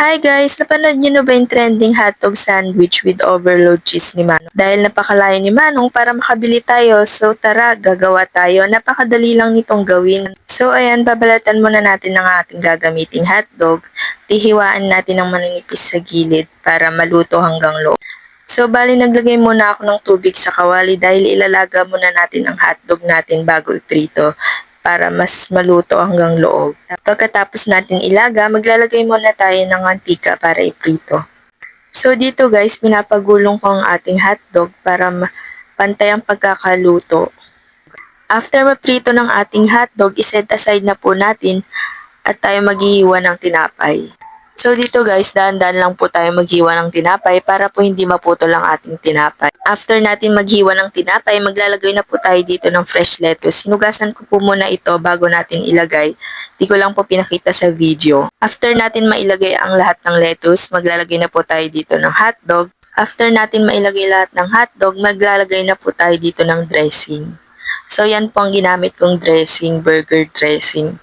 Hi guys! Napanood nyo na ba yung trending hotdog sandwich with overload cheese ni Manong? Dahil napakalayo ni Manong para makabili tayo, so tara, gagawa tayo. Napakadali lang nitong gawin. So ayan, babalatan muna natin ng ating gagamiting hotdog. Tihiwaan natin ng maningipis sa gilid para maluto hanggang loob. So bali naglagay muna ako ng tubig sa kawali dahil ilalaga muna natin ang hotdog natin bago iprito para mas maluto hanggang loob. Pagkatapos natin ilaga, maglalagay muna tayo ng mantika para iprito. So dito guys, pinapagulong ko ang ating hotdog para pantay ang pagkakaluto. After maprito ng ating hotdog, iset aside na po natin at tayo maghihiwa ng tinapay. So dito guys, dahan-dahan lang po tayo maghiwa ng tinapay para po hindi maputol ang ating tinapay. After natin maghiwa ng tinapay, maglalagay na po tayo dito ng fresh lettuce. Hinugasan ko po muna ito bago natin ilagay. Di ko lang po pinakita sa video. After natin mailagay ang lahat ng lettuce, maglalagay na po tayo dito ng hotdog. After natin mailagay lahat ng hotdog, maglalagay na po tayo dito ng dressing. So yan po ang ginamit kong dressing, burger dressing.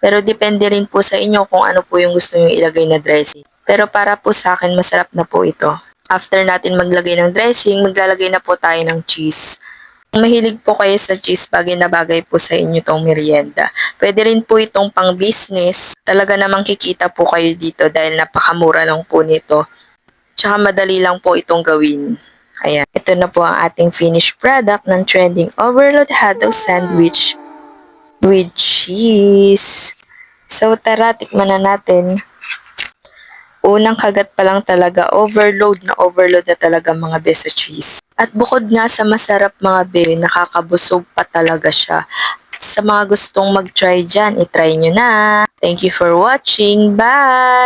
Pero depende rin po sa inyo kung ano po yung gusto nyo ilagay na dressing. Pero para po sa akin, masarap na po ito. After natin maglagay ng dressing, maglalagay na po tayo ng cheese. Kung mahilig po kayo sa cheese, bagay na bagay po sa inyo tong merienda. Pwede rin po itong pang business. Talaga namang kikita po kayo dito dahil napakamura lang po nito. Tsaka madali lang po itong gawin. Ayan. Ito na po ang ating finished product ng trending overload hotdog sandwich with cheese. So tara, tikman na natin. Unang kagat pa lang talaga, overload na talaga mga be sa cheese. At bukod nga sa masarap mga be, nakakabusog pa talaga siya. Sa mga gustong mag-try dyan, itry nyo na. Thank you for watching. Bye!